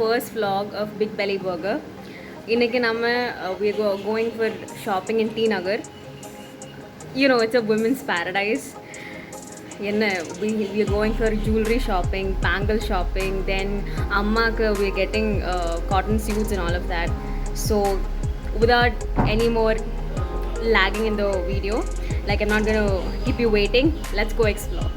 first vlog of Big Belly Burger. We are going for shopping in T Nagar. You know, it's a women's paradise. We are going for jewelry shopping, bangle shopping. Then Amma we are getting cotton suits and all of that. So without any more lagging in the video, like I'm not gonna keep you waiting. Let's go explore.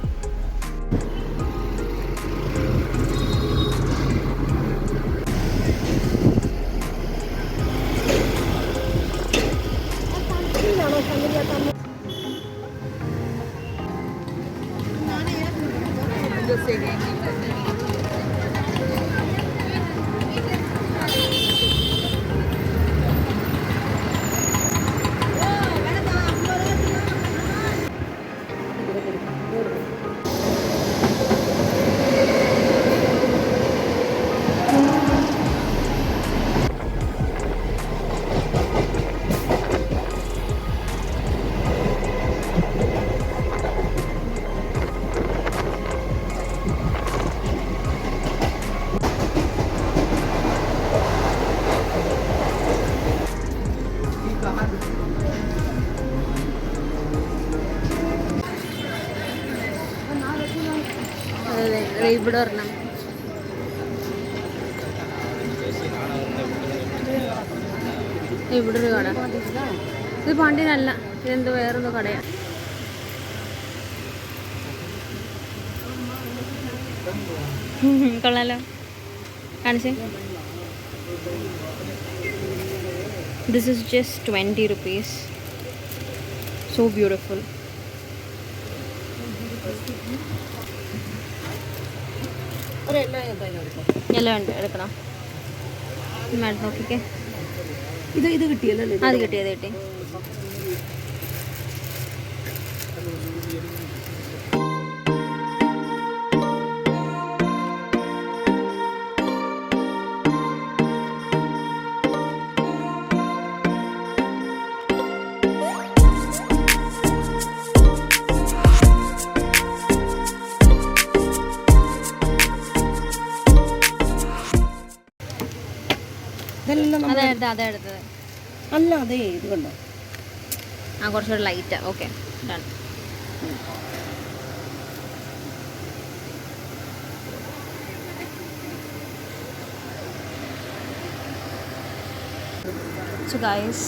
ഇവിടെ ഒരെണ്ണം ഇവിടെ ഒരു കട. ഇത് പാണ്ഡ്യനല്ല, ഇതെന്തോ വേറൊരു കടയാണ്. കൊള്ളാലോ, കാണിച്ചേ. This is just 20 rupees. So beautiful. എല്ലാം ഉണ്ട്, എടുക്കണം. നോക്കിക്കേ, ഇത് കിട്ടിയല്ലോ. അത് കിട്ടി. അതെടുത്തത് അല്ല, അതെ ഇത് കണ്ടോ. കുറച്ചുകൂടെ light. Okay, done. So guys,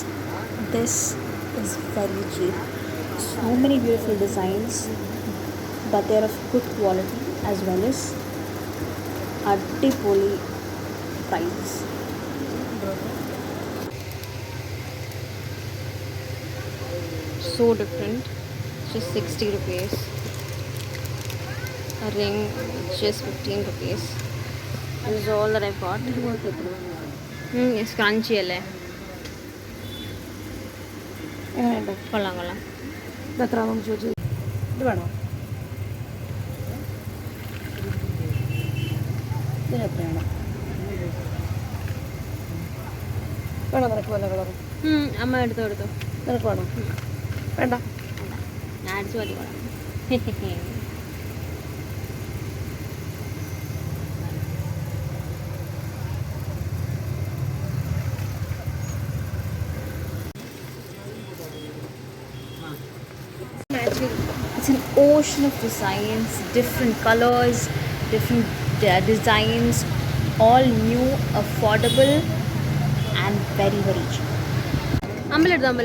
this is very cheap. So many beautiful designs, but they're of good quality as well as addipoli prices. So different. Just 60 rupees. A ring, just 15 rupees. This is all that I've got. It's crunchy അല്ലേ? കൊള്ളാം. ഇതെത്രാണെന്ന് ചോദിച്ചു. ഇത് വേണോ? ഇതിനെത്രയാണോ? വേണോ നിനക്ക് വല്ല colour? അമ്മ എടുത്തോ. നിനക്ക് വേണോ? വേണ്ട, ഞാൻ അടിച്ചു പറ്റിക്കോളാം. It's an ocean of designs, different colors, different designs, all new, affordable and very very cheap. അമ്പലെടുത്തു. അതെ,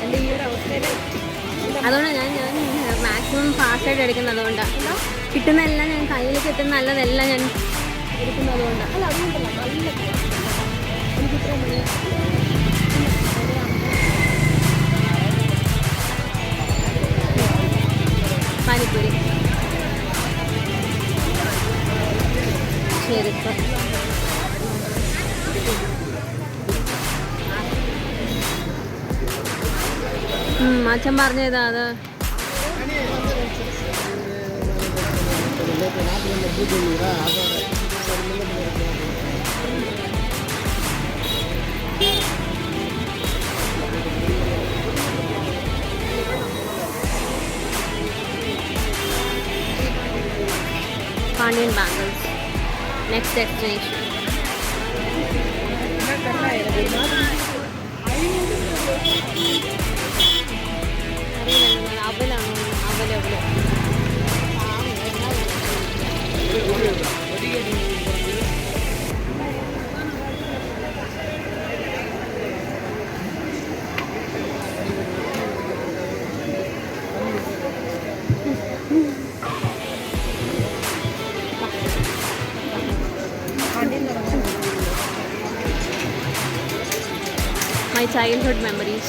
എൻ്റെ ഈ ഒരു അവസ്ഥയിൽ അതുകൊണ്ടാണ് ഞാൻ മാക്സിമം ഫാസ്റ്റായിട്ട് എടുക്കുന്നത്. അതുകൊണ്ടാണ് കിട്ടുന്നതെല്ലാം ഞാൻ കയ്യിലേക്ക് എത്തുന്ന നല്ലതെല്ലാം ഞാൻ എടുക്കുന്നത്. അതുകൊണ്ടാണ്. അല്ല, അതുകൊണ്ടല്ല, നല്ല എനിക്ക് ഇത്ര മണി പാനിപ്പൂരി, ചെരുപ്പ്. അച്ഛൻ പറഞ്ഞതാ അത്. Pandian bangles. Next destination. My childhood memories.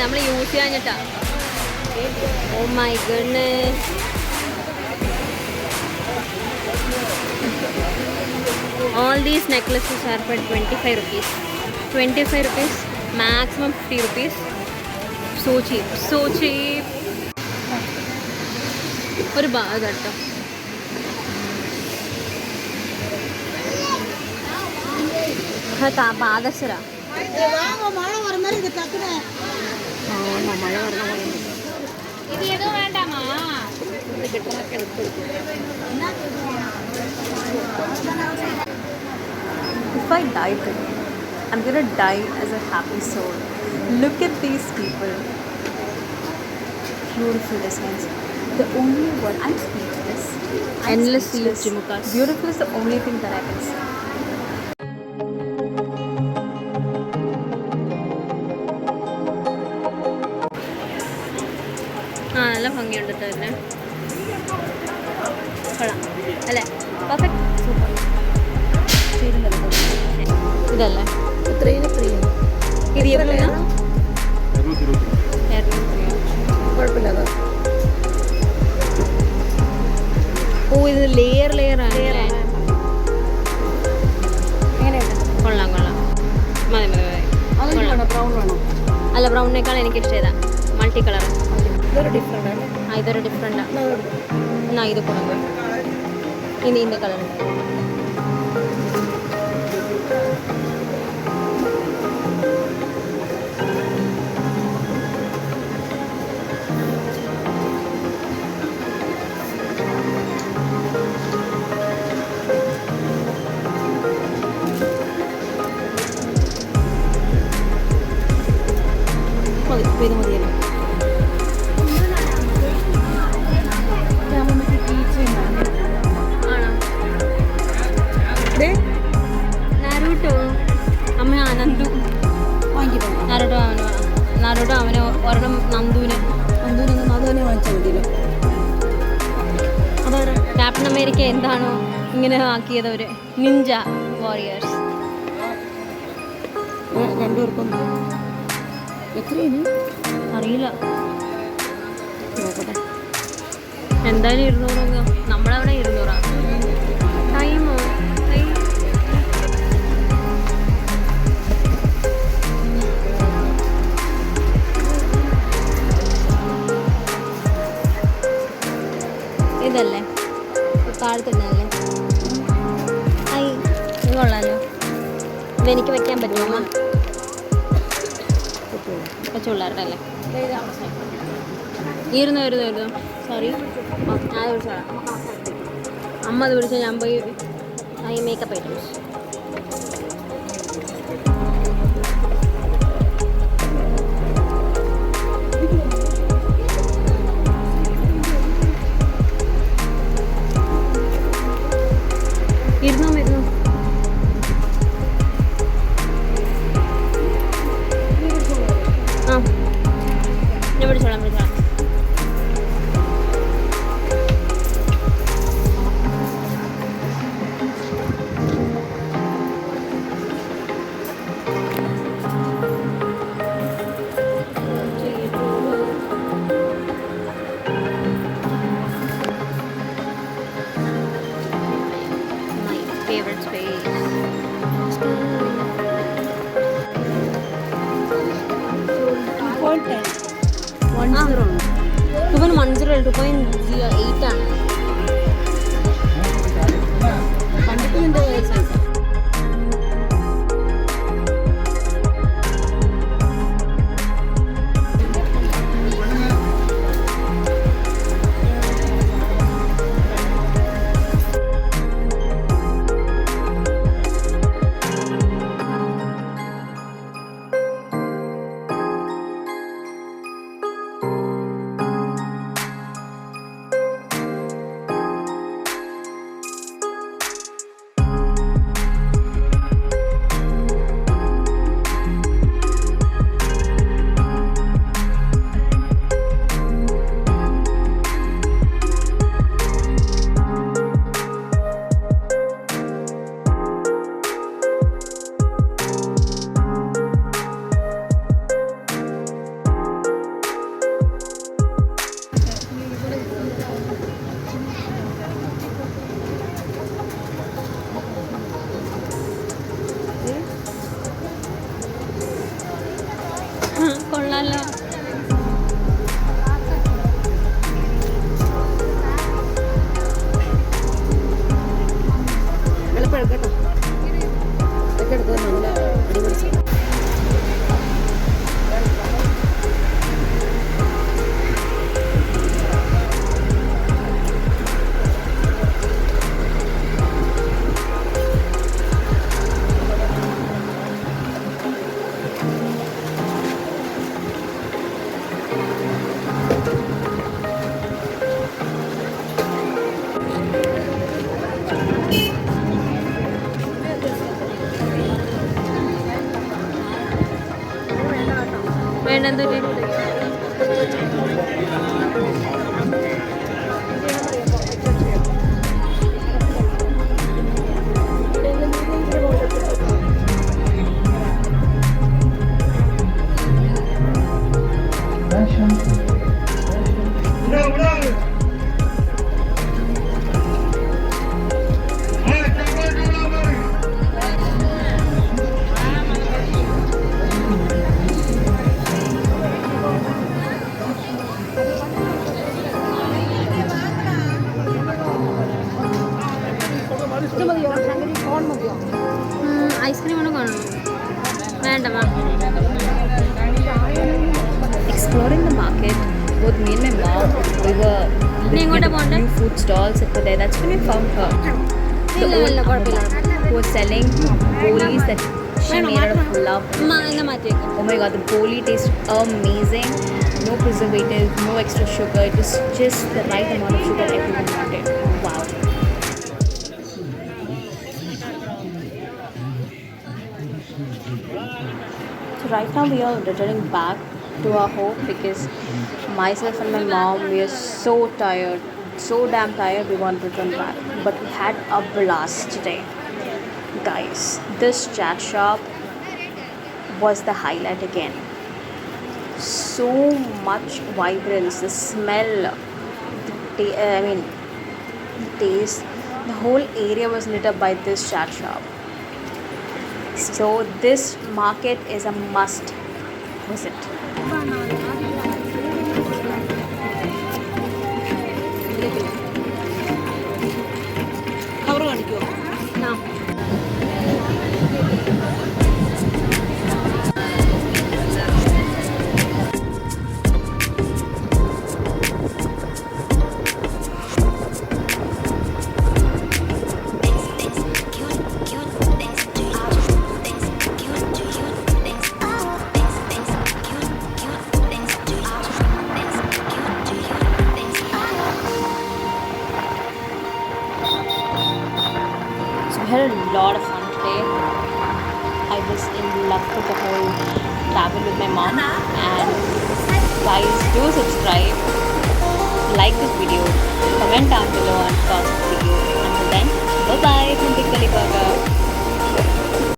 നമ്മളെ യൂസ് ചെയ്യാഞ്ഞിട്ടാ. Oh my goodness. All these necklaces are for 25 rupees. 25 rupees, maximum 50 rupees. So cheap, so cheap. ഒരു ബാഗ് കേട്ടോ. പാദസര മഴ പറഞ്ഞ ഇത് ഏതോ വേണ്ടാമാ If I die today, I'm gonna die as a happy soul. Look at these people. Beautiful designs. The only word, I'm speechless. Endless sea of Jumukas. Beautiful is the only thing that I can say. നല്ല ഭംഗിയുണ്ട് തന്നെ. കൊള്ളാം അല്ലേ? Perfect. Super. ഇതല്ലേ ഇത് കുഴപ്പമില്ല. ഓ ഇത് layer ആണ്. കൊള്ളാം കൊള്ളാം. മതി മതി മതി. ബ്രൗൺ വേണോ? അല്ല ബ്രൗണിനേക്കാൾ എനിക്ക് ഇഷ്ടം ഇതാ മൾട്ടി കളർ. ഇതൊരു ഡിഫറെൻ്റ് ആണ്. ഇതൊരു ഡിഫറെൻ്റാണ്. എന്നാ ഇത് കൊടുക്കും. ഇനി இந்த കളർ ഇത് മതിയല്ലോ. ആണോ? നാരൂട്ടോ അമ്മ നന്ദു നാരൂട്ടോ അവന് ഒരെണ്ണം നന്ദുവിന് വാങ്ങിച്ചാൽ മതിയല്ലോ. അതാണ് ക്യാപ്റ്റൻ അമേരിക്ക എന്താണോ ഇങ്ങനെ ആക്കിയത് അവര് നിഞ്ച വാരിയേഴ്സ്. രണ്ടുപേർക്കും എത്രയാണ് അറിയില്ല. നോക്കട്ടെ. എന്തായാലും 200. നമ്മളവിടെ 200. ടൈമോ ഇതല്ലേ താഴത്തിട്ടല്ലേ? ഇത് കൊള്ളാലോ. ഇതെനിക്ക് വെക്കാൻ പറ്റുമോ? കൊച്ചു പിള്ളേരുടെ അല്ലേ? ഇരുന്നു സോറി ഞാൻ വിളിച്ചോളാം. അമ്മ അത് വിളിച്ചാൽ ഞാൻ പോയി ഈ മേക്കപ്പ് ഐറ്റംസ്. ഇരുന്നോ ആ ഞാൻ വിളിച്ചോളാം. favorite space. 2.10 10 ആണ്. 2.10 2.8 ആണ്. കണ്ടിട്ട് നിന്റെ സൈസ് കൊള്ളാലോ. എളുപ്പമെടുക്കട്ടോ. ഇതൊക്കെ എടുക്കുന്നത് നല്ല അടിപൊളി സാധനം. വേണ്ടെന്തോ ഐസ്ക്രീം ആണ് കാണണം. വേണ്ട മാ. Exploring the market, both me and my mom, we were looking at new food stalls that were there. That's when we found her. The old Amma who was selling bolis that she made out of love. Oh my god, the boli tastes amazing. No preservatives, no extra sugar. It was just the right amount of sugar everyone wanted. Wow. So right now we are returning back to our home because myself and my mom, we are so tired, so damn tired, we want to return back. But we had a blast today. Guys, this chat shop was the highlight again. So much vibrance, the smell, the taste. The whole area was lit up by this chat shop. So this market is a must visit. Cover കാണിക്കുമോ? We had a lot of fun today. I was in love with the whole travel with my mom. And guys, do subscribe, like this video, comment down below and pause the video. Until then, bye bye from Big Gully Burger.